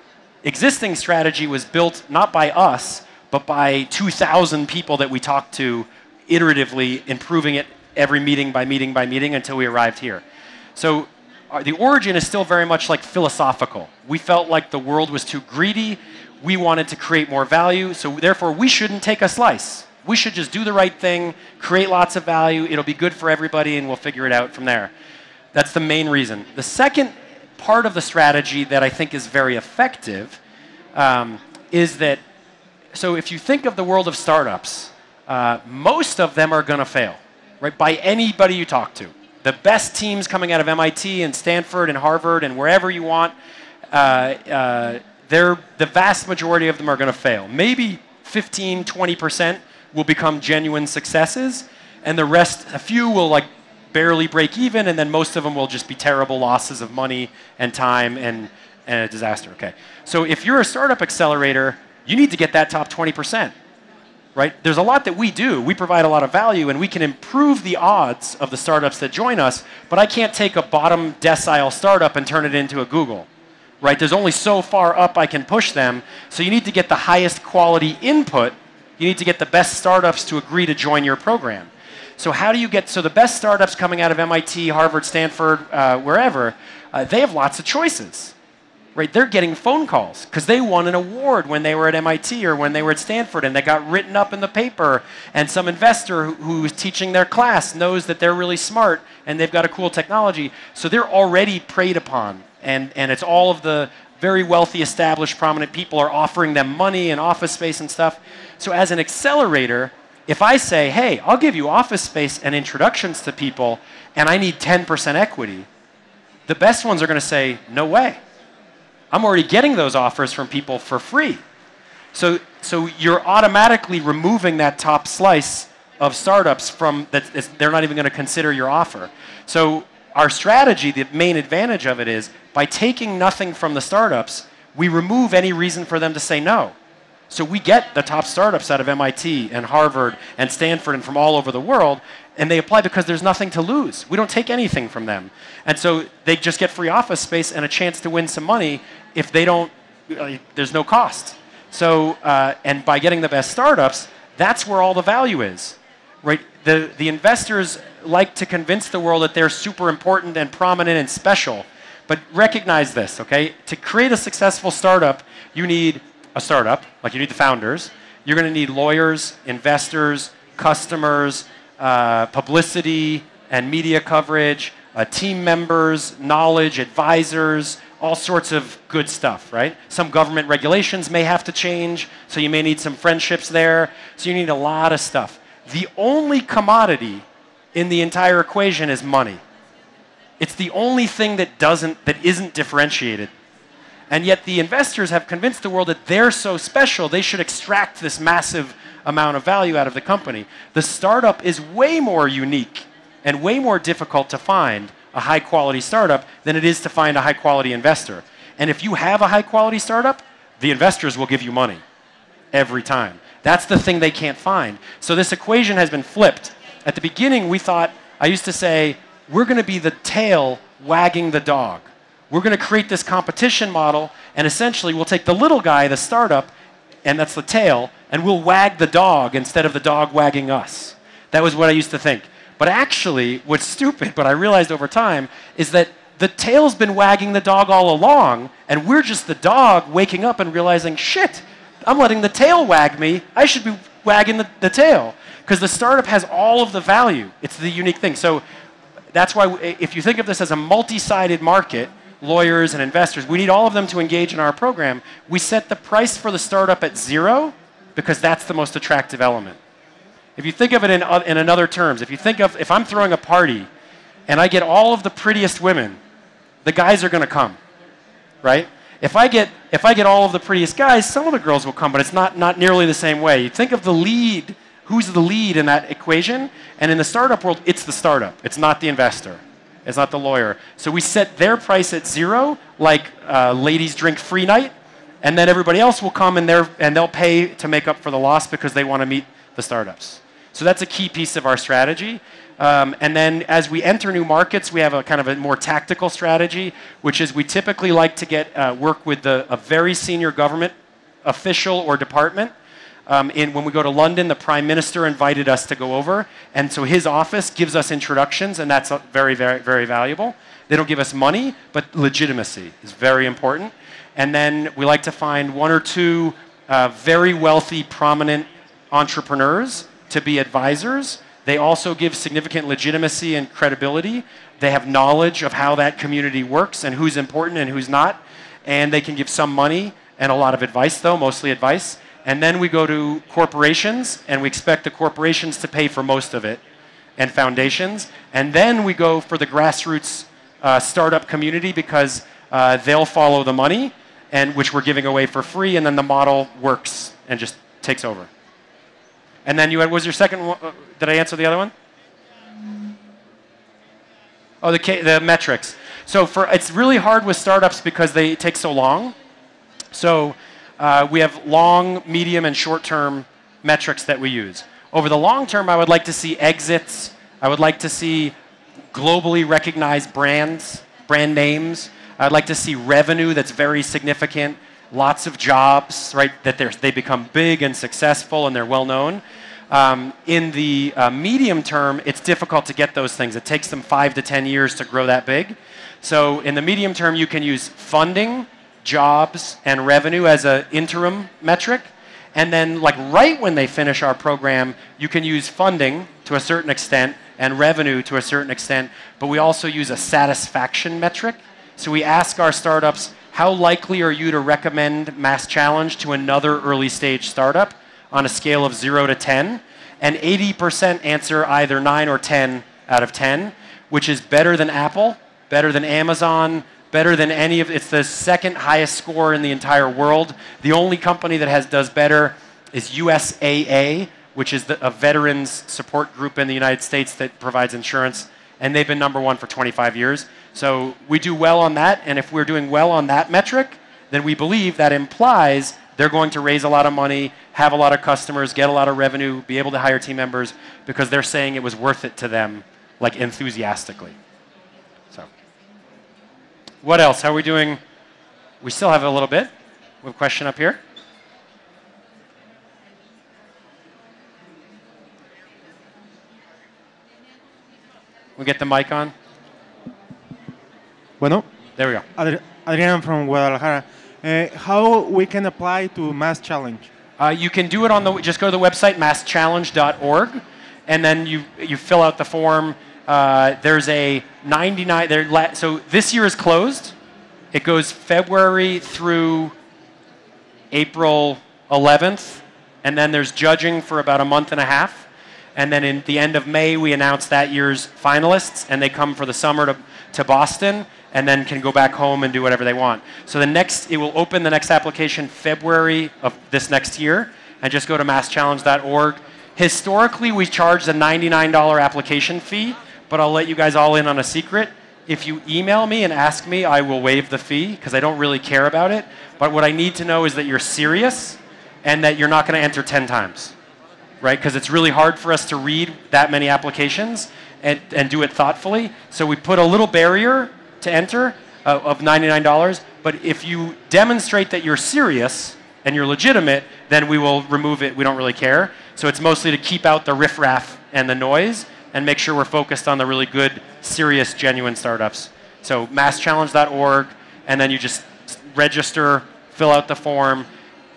existing strategy was built not by us, but by 2,000 people that we talked to iteratively, improving it every meeting by meeting by meeting until we arrived here. So the origin is still very much like philosophical. We felt like the world was too greedy. We wanted to create more value, so therefore we shouldn't take a slice. We should just do the right thing, create lots of value, it'll be good for everybody, and we'll figure it out from there. That's the main reason. The second part of the strategy that I think is very effective is that, so if you think of the world of startups, most of them are going to fail, right? By anybody you talk to. The best teams coming out of MIT and Stanford and Harvard and wherever you want, the vast majority of them are going to fail. Maybe 15, 20% will become genuine successes, and the rest, a few will like barely break even, and then most of them will just be terrible losses of money and time and a disaster. Okay. So if you're a startup accelerator, you need to get that top 20%. Right? There's a lot that we do. We provide a lot of value, and we can improve the odds of the startups that join us, but I can't take a bottom decile startup and turn it into a Google. Right? There's only so far up I can push them, so you need to get the highest quality input. You need to get the best startups to agree to join your program. So how do you get, so the best startups coming out of MIT, Harvard, Stanford, wherever, they have lots of choices. Right, they're getting phone calls because they won an award when they were at MIT or when they were at Stanford, and they got written up in the paper, and some investor who's teaching their class knows that they're really smart and they've got a cool technology. So they're already preyed upon, and it's all of the very wealthy, established, prominent people are offering them money and office space and stuff. So as an accelerator, if I say, hey, I'll give you office space and introductions to people, and I need 10% equity, the best ones are going to say, no way. I'm already getting those offers from people for free. So you're automatically removing that top slice of startups from that. They're not even going to consider your offer. So our strategy, the main advantage of it is by taking nothing from the startups, we remove any reason for them to say no. So we get the top startups out of MIT and Harvard and Stanford and from all over the world, and they apply because there's nothing to lose. We don't take anything from them. And so they just get free office space and a chance to win some money if they don't, there's no cost. So, and by getting the best startups, that's where all the value is, right? The investors like to convince the world that they're super important and prominent and special, but recognize this, okay? To create a successful startup, you need a startup, like you need the founders. You're going to need lawyers, investors, customers, publicity and media coverage, team members, knowledge, advisors, all sorts of good stuff, right? Some government regulations may have to change, so you may need some friendships there. So you need a lot of stuff. The only commodity in the entire equation is money. It's the only thing that isn't differentiated. And yet the investors have convinced the world that they're so special, they should extract this massive amount of value out of the company. The startup is way more unique and way more difficult to find a high-quality startup than it is to find a high-quality investor. And if you have a high-quality startup, the investors will give you money every time. That's the thing they can't find. So this equation has been flipped. At the beginning, we thought, I used to say, we're going to be the tail wagging the dog. We're going to create this competition model, and essentially we'll take the little guy, the startup, and that's the tail, and we'll wag the dog instead of the dog wagging us. That was what I used to think. But actually, what's stupid, but I realized over time, is that the tail's been wagging the dog all along, and we're just the dog waking up and realizing, shit, I'm letting the tail wag me. I should be wagging the tail. Because the startup has all of the value. It's the unique thing. So that's why if you think of this as a multi-sided market, lawyers and investors, we need all of them to engage in our program. We set the price for the startup at 0 because that's the most attractive element. If you think of it in another terms, if I'm throwing a party and I get all of the prettiest women, the guys are going to come, right? If I get all of the prettiest guys, some of the girls will come, but it's not nearly the same way. You think of the lead, who's the lead in that equation? And in the startup world, it's the startup. It's not the investor. It's not the lawyer. So we set their price at 0, like ladies drink free night, and then everybody else will come and they'll pay to make up for the loss because they want to meet the startups. So that's a key piece of our strategy. And then as we enter new markets, we have a kind of a more tactical strategy, which is we typically like to get work with a very senior government official or department. When we go to London, the Prime Minister invited us to go over, and so his office gives us introductions, and that's very, very, very valuable. They don't give us money, but legitimacy is very important. And then we like to find 1 or 2 very wealthy, prominent entrepreneurs to be advisors. They also give significant legitimacy and credibility. They have knowledge of how that community works and who's important and who's not. And they can give some money and a lot of advice, though, mostly advice. And then we go to corporations, and we expect the corporations to pay for most of it. and foundations. And then we go for the grassroots startup community because they'll follow the money, and which we're giving away for free, and then the model works and just takes over. And then what was your second one? Did I answer the other one? Oh, the metrics. So it's really hard with startups because they take so long. So we have long, medium, and short-term metrics that we use. Over the long term, I would like to see exits. I would like to see globally recognized brands, brand names. I'd like to see revenue that's very significant, lots of jobs, right? That they become big and successful and they're well known. In the medium term, it's difficult to get those things. It takes them 5 to 10 years to grow that big. So in the medium term, you can use funding, jobs, and revenue as an interim metric. And then like right when they finish our program, you can use funding to a certain extent and revenue to a certain extent. But we also use a satisfaction metric. So we ask our startups, how likely are you to recommend Mass Challenge to another early stage startup on a scale of 0 to 10? And 80% answer either 9 or 10 out of 10, which is better than Apple, better than Amazon, better than any of, it's the second highest score in the entire world. The only company that does better is USAA, which is a veterans support group in the United States that provides insurance, and they've been #1 for 25 years. So we do well on that, and if we're doing well on that metric, then we believe that implies they're going to raise a lot of money, have a lot of customers, get a lot of revenue, be able to hire team members, because they're saying it was worth it to them, like enthusiastically. So, what else? How are we doing? We still have a little bit. We have a question up here. We get the mic on. Bueno, There we go. Adrian from Guadalajara. How we can apply to Mass Challenge? You can do it on just go to the website, masschallenge.org, and then you fill out the form. There's a 99, so this year is closed. It goes February through April 11th, and then there's judging for about a month and a half. And then in the end of May, we announce that year's finalists, and they come for the summer to Boston, and then can go back home and do whatever they want. So it will open the next application February of this next year, and just go to masschallenge.org. Historically, we charged a $99 application fee, but I'll let you guys all in on a secret. If you email me and ask me, I will waive the fee, because I don't really care about it. But what I need to know is that you're serious, and that you're not going to enter 10 times, right? Because it's really hard for us to read that many applications and do it thoughtfully. So we put a little barrier to enter of $99, but if you demonstrate that you're serious and you're legitimate, then we will remove it. We don't really care. So it's mostly to keep out the riffraff and the noise and make sure we're focused on the really good, serious, genuine startups. So masschallenge.org, and then you just register, fill out the form.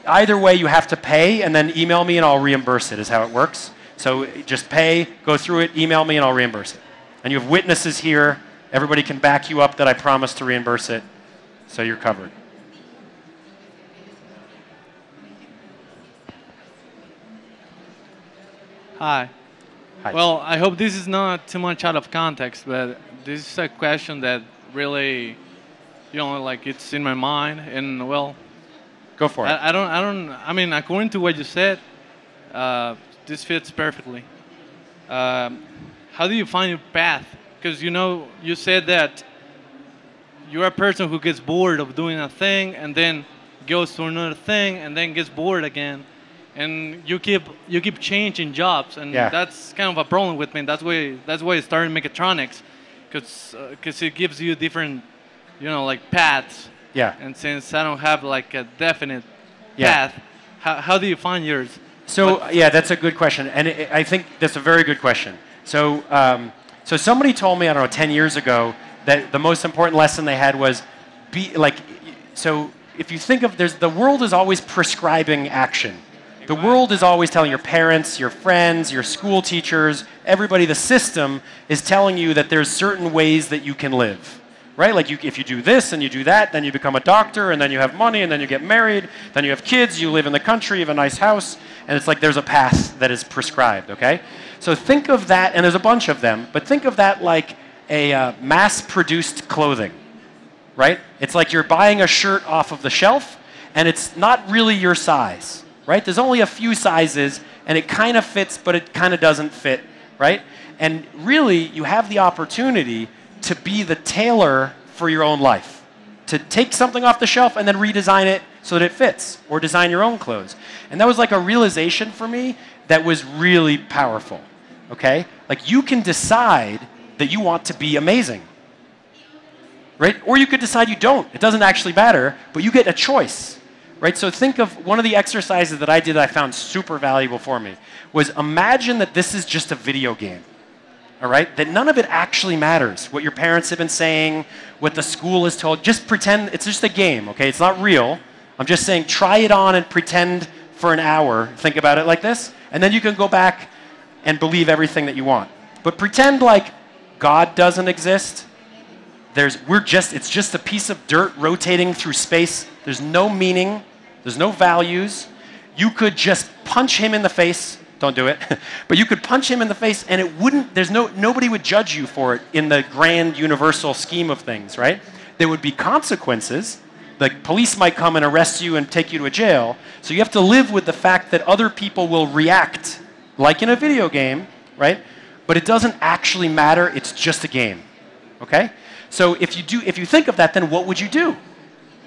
Either way, you have to pay, and then email me and I'll reimburse it, is how it works. So just pay, go through it, email me, and I'll reimburse it. And you have witnesses here. Everybody can back you up that I promise to reimburse it, so you're covered. Hi. Hi. Well, I hope this is not too much out of context, but this is a question that really, like it's in my mind, and well, go for it. I mean, according to what you said, this fits perfectly. How do you find your path? Because you said that you're a person who gets bored of doing a thing and then goes to another thing and then gets bored again, and you keep changing jobs, and that's kind of a problem with me. That's why I started mechatronics, because it gives you different, like paths. Yeah. And since I don't have like a definite path, how do you find yours? So that's a good question, and I think that's a very good question. So so somebody told me, I don't know, 10 years ago, that the most important lesson they had was so if you think of, the world is always prescribing action. The world is always telling your parents, your friends, your school teachers, everybody, the system is telling you that there's certain ways that you can live, right? Like if you do this and you do that, then you become a doctor, and then you have money, and then you get married, then you have kids, you live in the country, you have a nice house, and it's like there's a path that is prescribed, okay? So think of that, and there's a bunch of them, but think of that like a mass-produced clothing, right? It's like you're buying a shirt off of the shelf, and it's not really your size, right? There's only a few sizes, and it kind of fits, but it kind of doesn't fit, right? And really, you have the opportunity to be the tailor for your own life, to take something off the shelf and then redesign it so that it fits, or design your own clothes. And that was like a realization for me that was really powerful, okay? Like you can decide that you want to be amazing, right? Or you could decide you don't. It doesn't actually matter, but you get a choice, right? So think of one of the exercises that I did that I found super valuable for me was imagine that this is just a video game, all right? That none of it actually matters. What your parents have been saying, what the school has told, just pretend it's just a game, okay? It's not real. I'm just saying try it on and pretend for an hour. Think about it like this, and then you can go back and believe everything that you want. But pretend like God doesn't exist. It's just a piece of dirt rotating through space. There's no meaning. There's no values. You could just punch him in the face. Don't do it. But you could punch him in the face and it wouldn't, nobody would judge you for it in the grand universal scheme of things, right? There would be consequences. The police might come and arrest you and take you to a jail. So you have to live with the fact that other people will react like in a video game, right? But it doesn't actually matter. It's just a game, okay? So if you think of that, then what would you do?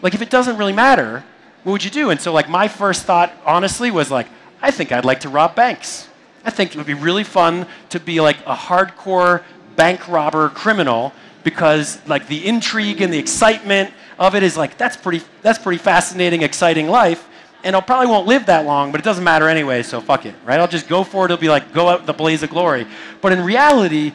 Like if it doesn't really matter, what would you do? And so like my first thought, honestly, was like, I think I'd like to rob banks. I think it would be really fun to be like a hardcore bank robber criminal because like the intrigue and the excitement of it is like, that's pretty fascinating, exciting life. And I probably won't live that long, but it doesn't matter anyway, so fuck it, right? I'll just go for it. It'll be like, go out in the blaze of glory. But in reality,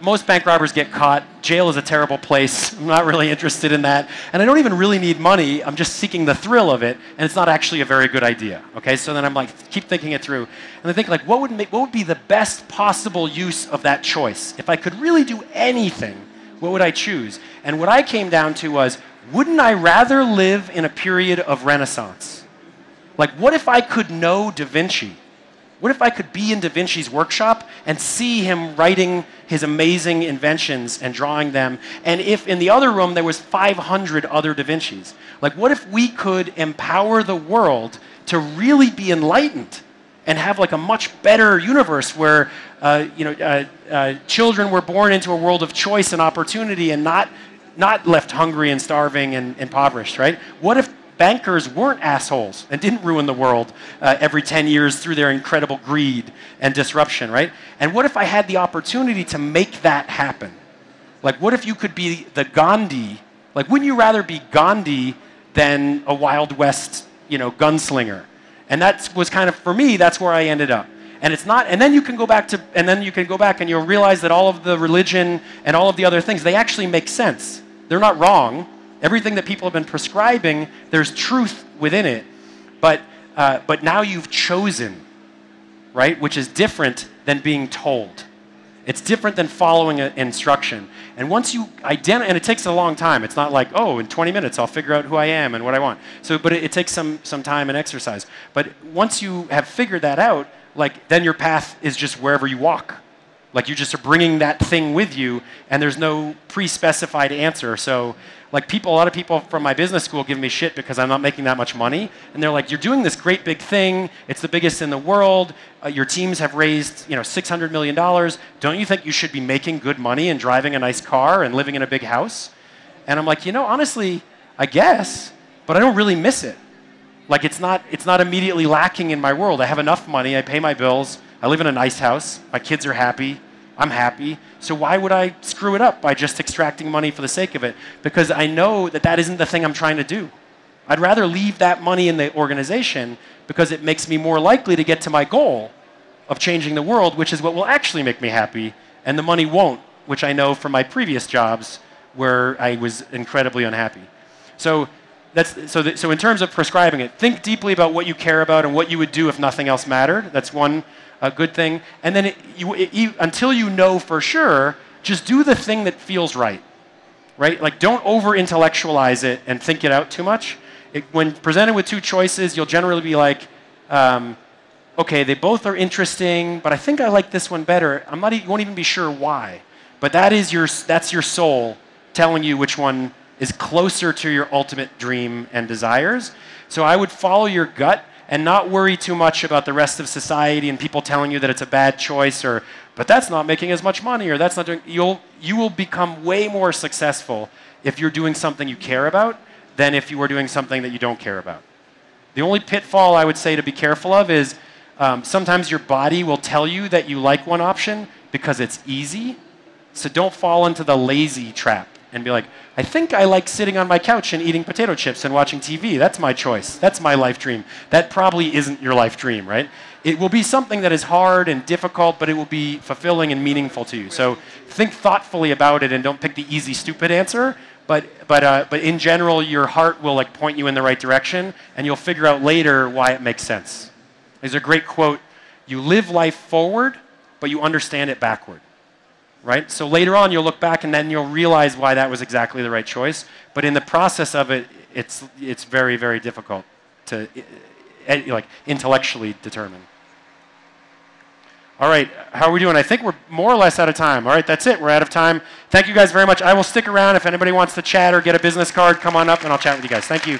most bank robbers get caught. Jail is a terrible place. I'm not really interested in that. And I don't even really need money. I'm just seeking the thrill of it, and it's not actually a very good idea, okay? So then I'm like, keep thinking it through. And I think like, what would be the best possible use of that choice? If I could really do anything, what would I choose? And what I came down to was, wouldn't I rather live in a period of Renaissance? Like, what if I could know Da Vinci? What if I could be in Da Vinci's workshop and see him writing his amazing inventions and drawing them? And if in the other room there was 500 other Da Vinci's? Like, what if we could empower the world to really be enlightened and have like a much better universe where children were born into a world of choice and opportunity and not left hungry and starving and impoverished, right? What if bankers weren't assholes and didn't ruin the world every 10 years through their incredible greed and disruption, right? And what if I had the opportunity to make that happen? Like, what if you could be the Gandhi? Like, wouldn't you rather be Gandhi than a Wild West, gunslinger? And that was kind of, for me, that's where I ended up. And it's not, and then you can go back and you'll realize that all of the religion and all of the other things, they actually make sense. They're not wrong. Everything that people have been prescribing, there's truth within it. But now you've chosen, right? Which is different than being told. It's different than following an instruction. And once you identify, and it takes a long time. It's not like, oh, in 20 minutes I'll figure out who I am and what I want. So, but it takes some time and exercise. But once you have figured that out, like then your path is just wherever you walk. Like you just are bringing that thing with you, and there's no pre-specified answer. So like a lot of people from my business school give me shit because I'm not making that much money. And they're like, you're doing this great big thing. It's the biggest in the world. Your teams have raised $600 million. Don't you think you should be making good money and driving a nice car and living in a big house? And I'm like, honestly, I guess, but I don't really miss it. Like it's not immediately lacking in my world. I have enough money. I pay my bills. I live in a nice house. My kids are happy. I'm happy. So why would I screw it up by just extracting money for the sake of it? Because I know that isn't the thing I'm trying to do. I'd rather leave that money in the organization because it makes me more likely to get to my goal of changing the world, which is what will actually make me happy, and the money won't, which I know from my previous jobs where I was incredibly unhappy. So so in terms of prescribing it, think deeply about what you care about and what you would do if nothing else mattered. That's one good thing. And then until you know for sure, just do the thing that feels right. Right? Like don't over-intellectualize it and think it out too much. When presented with two choices, you'll generally be like, okay, they both are interesting, but I think I like this one better. You won't even be sure why. But that's your soul telling you which one is closer to your ultimate dream and desires. So I would follow your gut and not worry too much about the rest of society and people telling you that it's a bad choice, or but that's not making as much money, or that's not doing. You will become way more successful if you're doing something you care about than if you were doing something that you don't care about. The only pitfall I would say to be careful of is sometimes your body will tell you that you like one option because it's easy. So don't fall into the lazy trap and be like, I think I like sitting on my couch and eating potato chips and watching TV. That's my choice. That's my life dream. That probably isn't your life dream, right? It will be something that is hard and difficult, but it will be fulfilling and meaningful to you. So think thoughtfully about it and don't pick the easy, stupid answer. But in general, your heart will like point you in the right direction, and you'll figure out later why it makes sense. There's a great quote: "You live life forward, but you understand it backward." Right? So later on, you'll look back, and then you'll realize why that was exactly the right choice. But in the process of it, it's very, very difficult to like intellectually determine. All right, how are we doing? I think we're more or less out of time. All right, that's it. We're out of time. Thank you guys very much. I will stick around. If anybody wants to chat or get a business card, come on up and I'll chat with you guys. Thank you.